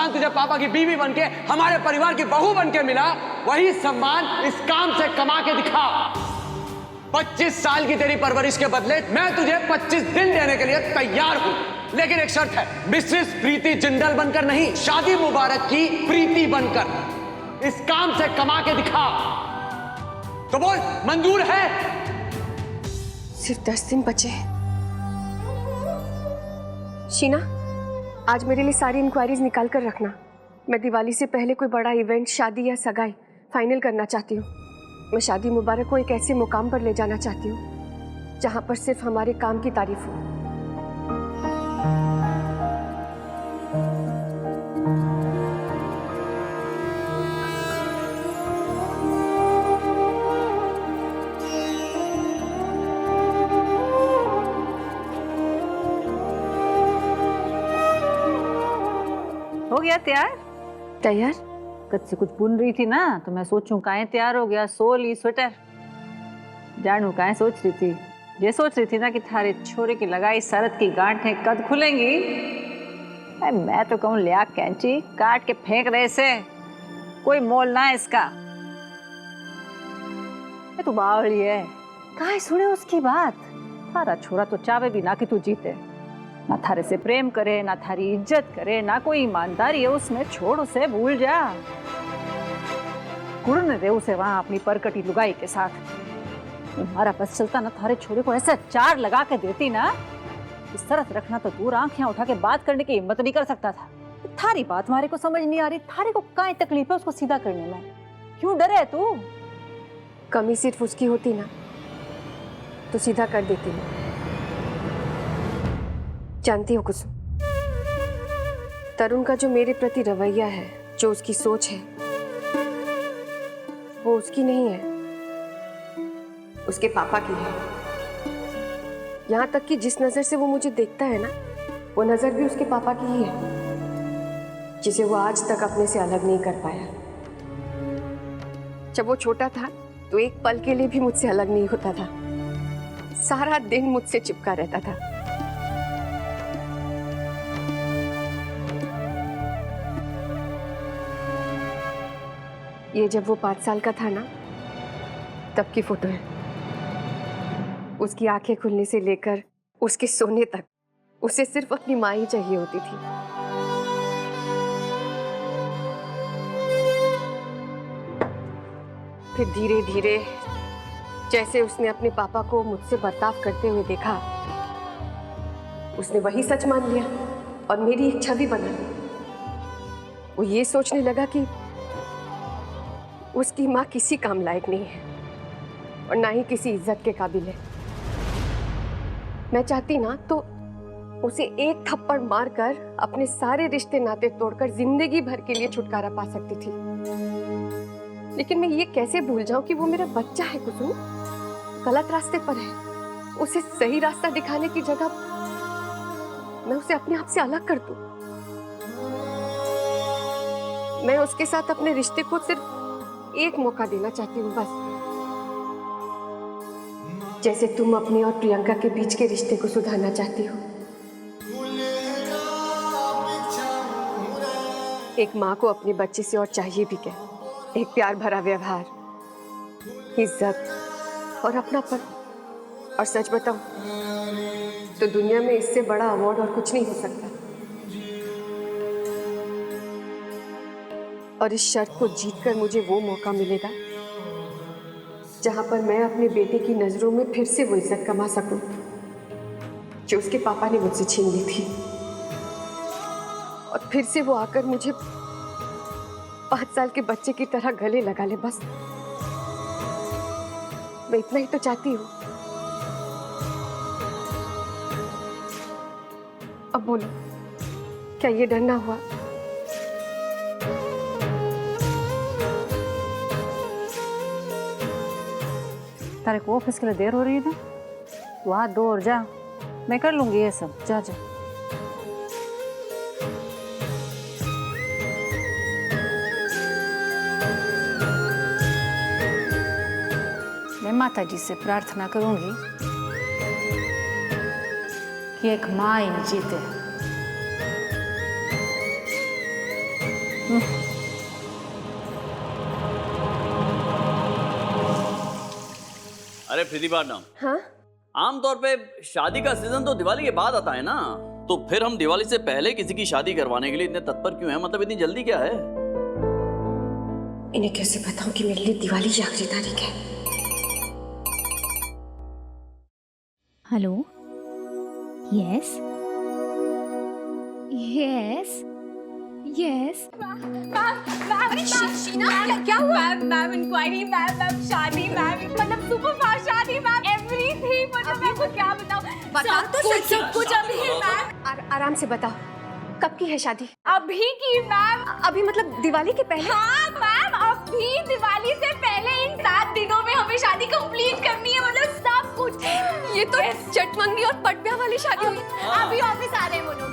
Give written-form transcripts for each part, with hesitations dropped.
सम्मान तुझे पापा की बीवी बनके, हमारे परिवार की बहू बनके मिला, वही सम्मान इस काम से कमा के दिखा। 25 साल की तेरी परवरिश के बदले मैं तुझे 25 दिन देने के लिए तैयार हूं, लेकिन एक शर्त है, मिसेस प्रीति जिंदल बनकर नहीं, शादी मुबारक की प्रीति बनकर इस काम से कमा के दिखा। तो बोल, मंजूर है? सिर्फ 10 दिन बचे हैं। शीना, आज मेरे लिए सारी इंक्वायरीज निकाल कर रखना। मैं दिवाली से पहले कोई बड़ा इवेंट, शादी या सगाई फाइनल करना चाहती हूँ। मैं शादी मुबारक को एक ऐसे मुकाम पर ले जाना चाहती हूँ जहाँ पर सिर्फ हमारे काम की तारीफ हो। हो गया तैयार? तैयार? कद से कुछ बुन रही थी ना, तो मैं सोचूं काहे तैयार हो गया। सोली स्वेटर जानू काहे सोच रही थी? ये सोच रही थी ना कि थारे छोरे की लगाई शरत की गांठें कद खुलेंगी। मैं तो कहूँ लिया कैंची काट के फेंक दे इसे, कोई मोल ना है इसका। तू बावली है, काहे सुने उसकी बात। थारा छोरा तो चावे भी ना कि तू जीते, ना थारे से प्रेम करे, ना थारी इज्जत करे, ना कोई ईमानदारी है उसमें। छोड़ उसे, भूल जा। गुड़ने दे उसे वहां अपनी परकटी लुगाई के साथ। हमारा बस चलता ना, थारे छोरे को ऐसा चार लगा के देती ना, इस तरह रखना तो दूर, आंखें उठा के बात करने की हिम्मत नहीं कर सकता था। थारी बात हमारे को समझ नहीं आ रही। थारे को काहे तकलीफ है उसको सीधा करने में? क्यों डरे है तू? कमी सिर्फ उसकी होती ना तो सीधा कर देती ना। जानती हो कुसुम, तरुण का जो मेरे प्रति रवैया है, जो उसकी सोच है, वो उसकी नहीं है, उसके पापा की है। यहाँ तक कि जिस नजर से वो मुझे देखता है ना, वो नजर भी उसके पापा की ही है, जिसे वो आज तक अपने से अलग नहीं कर पाया। जब वो छोटा था तो एक पल के लिए भी मुझसे अलग नहीं होता था, सारा दिन मुझसे चिपका रहता था। ये जब वो 5 साल का था ना, तब की फोटो है। उसकी आंखें खुलने से लेकर उसके सोने तक उसे सिर्फ अपनी माँ ही चाहिए होती थी। फिर धीरे धीरे जैसे उसने अपने पापा को मुझसे बर्ताव करते हुए देखा, उसने वही सच मान लिया और मेरी एक छवि बना ली। वो ये सोचने लगा कि उसकी माँ किसी काम लायक नहीं है और ना ही किसी इज्जत के काबिल है। मैं चाहती ना तो उसे एक थप्पड़ मारकर अपने सारे रिश्ते नाते तोड़कर जिंदगी भर के लिए छुटकारा पा सकती थी। लेकिन मैं ये कैसे भूल जाऊं कि वो मेरा बच्चा है कुसुम, गलत रास्ते पर है। उसे सही रास्ता दिखाने की जगह मैं उसे अपने आप से अलग कर दूं। मैं उसके साथ अपने रिश्ते को सिर्फ एक मौका देना चाहती हूँ बस, जैसे तुम अपने और प्रियंका के बीच के रिश्ते को सुधारना चाहती हो। एक माँ को अपने बच्चे से और चाहिए भी क्या? एक प्यार भरा व्यवहार, इज्जत और अपनापन। और सच बताऊं तो दुनिया में इससे बड़ा अवार्ड और कुछ नहीं हो सकता। और इस शर्त को जीतकर मुझे वो मौका मिलेगा जहां पर मैं अपने बेटे की नजरों में फिर से वो इज्जत कमा सकूं जो उसके पापा ने मुझसे छीन ली थी। और फिर से वो आकर मुझे 5 साल के बच्चे की तरह गले लगा ले। बस मैं इतना ही तो चाहती हूँ। अब बोलो, क्या ये डर ना हुआ? तारे को ऑफिस के लिए देर हो रही है ना, तू हाथ धो और जा, मैं कर लूंगी ये सब। जा जा। मैं माता जी से प्रार्थना करूंगी कि एक माँ ही जीते। अरे प्रीति पार्टनर, हाँ? आमतौर पे शादी का सीजन तो दिवाली के बाद आता है ना, तो फिर हम दिवाली से पहले किसी की शादी करवाने के लिए इतने तत्पर क्यों हैं? मतलब इतनी जल्दी क्या है? इन्हें कैसे बताऊं कि मेरे लिए दिवाली की आखिरी तारीख है? Hello, yes yes yes. क्या हुआ? मैम इंक्वायरी, मैम शादी, मैम मतलब सुपर फास्ट शादी, मैम एवरीथिंग, मतलब मैं आपको क्या बताऊं? बता तो सही। सब कुछ अभी है मैम। आराम से बताओ, कब की है शादी? अभी की मैम। अभी मतलब दिवाली के पहले? हाँ मैम, अभी दिवाली से पहले इन 7 दिनों में हमें शादी कंप्लीट करनी है, मतलब सब कुछ। ये तो चटमंगनी और पटब्याह वाली शादी हुई। अभी ऑफिस आ रहे हैं वो लोग।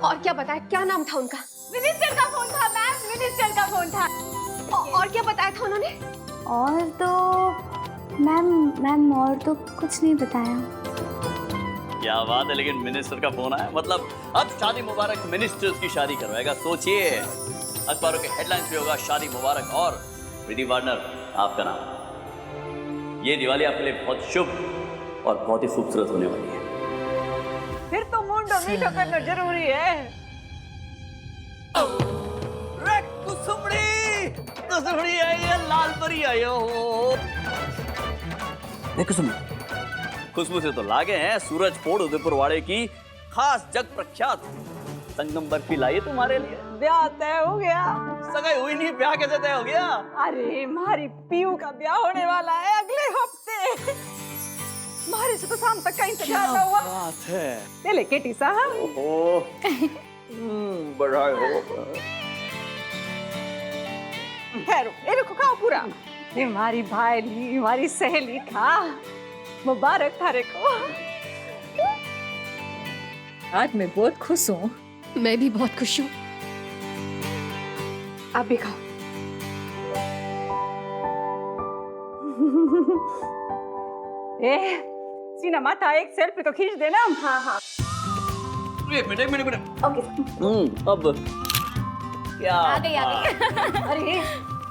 और क्या बताया? क्या नाम था उनका? मिनिस्टर का फोन था मैम, मिनिस्टर का फोन था। और क्या बताया था उन्होंने? और तो मैम और तो कुछ नहीं बताया। क्या बात है, लेकिन मिनिस्टर का फोन आया, मतलब अब शादी मुबारक मिनिस्टर्स की शादी करवाएगा। सोचिए, अखबारों के हेडलाइंस पे होगा शादी मुबारक। और प्रीति पार्टनर, आपका नाम। ये दिवाली आपके लिए बहुत शुभ और बहुत ही खूबसूरत होने वाली है। फिर तो मुंडो मीठो करना जरूरी है। कुसुमड़ी आई है, लाल परी आई हो। कुसुम, खुशबू से तो लागे हैं सूरज पोड़ उदयपुर वाड़े की खास जग प्रख्यात संगम बर्फी लाई है तुम्हारे लिए। ब्याह तय हो गया? सगाई हुई नहीं, ब्याह कैसे तय हो गया? अरे हमारी पीयू का ब्याह होने वाला है अगले हफ्ते। हमारे से तो शाम तक का इंतजार ना हुआ। बात है। पहले केटी साहब। ओहो, बधाई हो। ठहरो, ये देखो खाओ पूरा। ये हमारी भाईली, हमारी सहेली खा। मुबारक थारे को। आज मैं बहुत खुश हूँ। मैं भी बहुत खुश हूँ। आप भी खाओ। ए, सीना माथा एक सेल्फी तो खींच देना। हाँ। एक मिनट। ओके। अब क्या? आ गई। अरे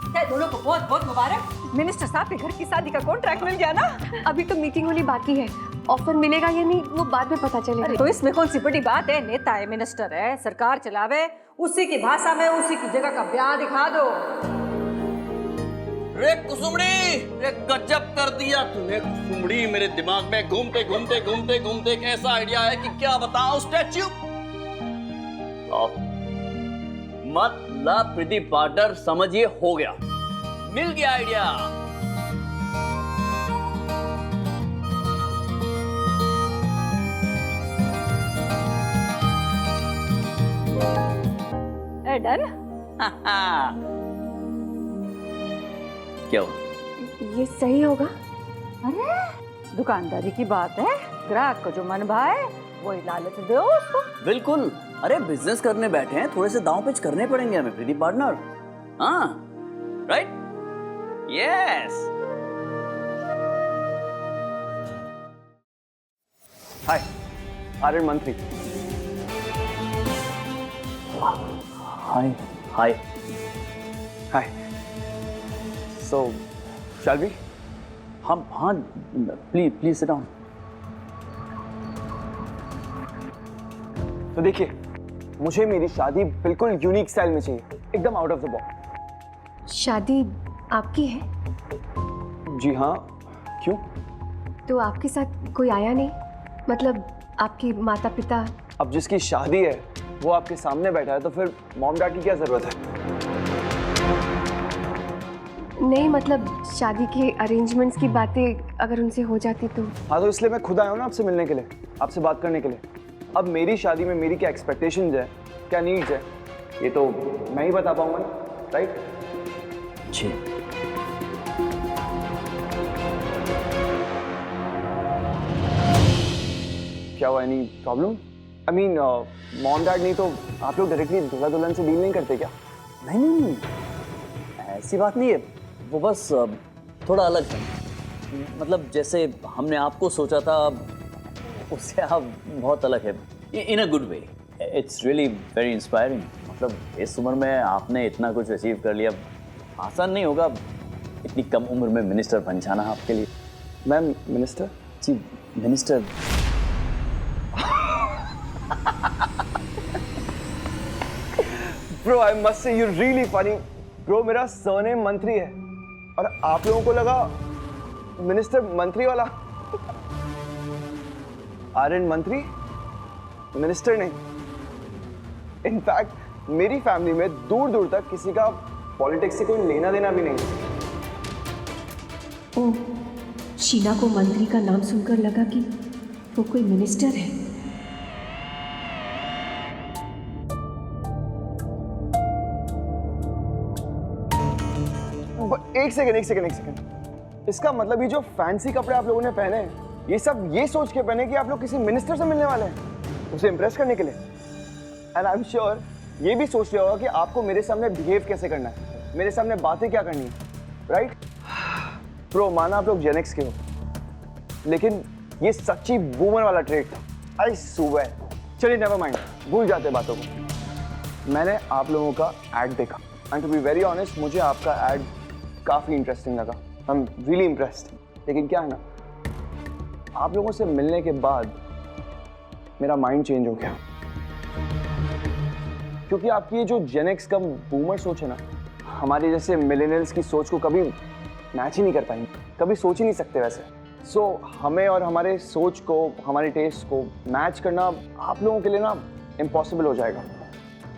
क्या दोनों को बहुत बहुत मुबारक। मिनिस्टर साहब के घर की शादी का कॉन्ट्रैक्ट मिल गया ना? अभी तो मीटिंग होनी बाकी है। ऑफर मिलेगा या नहीं वो बाद में पता चलेगा। अरे तो इसमें कौन सी बड़ी बात है? नेता है, मिनिस्टर है, सरकार चलावे, उसी की भाषा में उसी की जगह का ब्याह दिखा दो। रे कुसुमड़ी, रे गजब कर दिया तूने कुसुमड़ी। मेरे दिमाग में घूमते एक ऐसा आइडिया है कि क्या बताऊं। स्टैच्यू मतलब प्रीति पार्टनर, समझिए हो गया, मिल गया आइडिया। डन। क्या हुआ? ये सही होगा? अरे दुकानदारी की बात है, ग्राहक को जो मन भाए वही लालच दो उसको। बिल्कुल। अरे बिजनेस करने बैठे हैं, थोड़े से दांव पेच करने पड़ेंगे हमें प्रीति पार्टनर। हाँ, राइट? यस। हाय, आर्यन मंत्री। हाय हाय हाय। सो शैल वी? हम हाँ, प्लीज सिट डाउन। तो देखिए, मुझे मेरी शादी बिल्कुल यूनिक स्टाइल में चाहिए, एकदम आउट ऑफ द बॉक्स। शादी आपकी है? जी हाँ, क्यों? तो आपके साथ कोई आया नहीं? मतलब आपके माता पिता? अब जिसकी शादी है वो आपके सामने बैठा है, तो फिर मॉम डैड की क्या जरूरत है? नहीं, मतलब शादी के अरेंजमेंट्स की बातें अगर उनसे हो जाती तो। हाँ, तो इसलिए मैं खुद आया हूँ ना आपसे मिलने के लिए, आपसे बात करने के लिए। अब मेरी शादी में मेरी क्या एक्सपेक्टेशंस है, क्या नीड्स है, ये तो मैं ही बता पाऊंगा ना, राइट? जी। क्या हुआ, any problem? I mean mom dad नहीं तो आप लोग डायरेक्टली दूल्हा दुल्हन से डील नहीं करते क्या? नहीं, ऐसी बात नहीं है, वो बस थोड़ा अलग है। मतलब जैसे हमने आपको सोचा था, उससे आप बहुत अलग है, in a good way. It's really very inspiring. मतलब इस उम्र में आपने इतना कुछ अचीव कर लिया, आसान नहीं होगा इतनी कम उम्र में मिनिस्टर बन जाना आपके लिए। Ma'am minister? जी minister. Bro I must say you really funny. Bro मेरा सरनेम मंत्री है और आप लोगों को लगा मिनिस्टर मंत्री वाला। आर्यन मंत्री, मिनिस्टर नहीं। इनफैक्ट मेरी फैमिली में दूर दूर तक किसी का पॉलिटिक्स से कोई लेना देना भी नहीं। ओह, शीना को मंत्री का नाम सुनकर लगा कि वो कोई मिनिस्टर है। एक सेकंड। इसका मतलब ये जो फैंसी कपड़े आप लोगों ने पहने हैं, ये सब ये सोच के पहने कि आप लोग किसी मिनिस्टर से मिलने वाले हैं, उसे इम्प्रेस करने के लिए। एंड आई एम श्योर ये भी सोच रहे होगा कि आपको मेरे सामने बिहेव कैसे करना है, मेरे सामने बातें क्या करनी है, राइट? प्रो माना आप लोग जेनेक्स के हो, लेकिन ये सच्ची बूमर वाला ट्रेड था। आई सुबह चलिए नेवर माइंड, भूल जाते बातों को। मैंने आप लोगों का एड देखा and to be very honest मुझे आपका एड काफ़ी इंटरेस्टिंग लगा। I am really impressed. लेकिन क्या है ना, आप लोगों से मिलने के बाद मेरा माइंड चेंज हो गया, क्योंकि आपकी ये जो जेनेक्स का बूमर सोच है ना, हमारे जैसे मिलेनियल्स की सोच को कभी मैच ही नहीं कर पाएंगे, कभी सोच ही नहीं सकते वैसे। सो हमें और हमारे सोच को, हमारे टेस्ट को मैच करना आप लोगों के लिए ना इम्पॉसिबल हो जाएगा,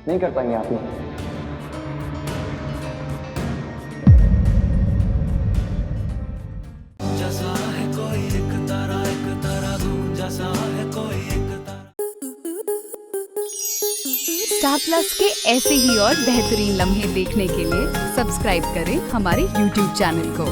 नहीं कर पाएंगे आप लोग। स्टार प्लस के ऐसे ही और बेहतरीन लम्हे देखने के लिए सब्सक्राइब करें हमारे YouTube चैनल को।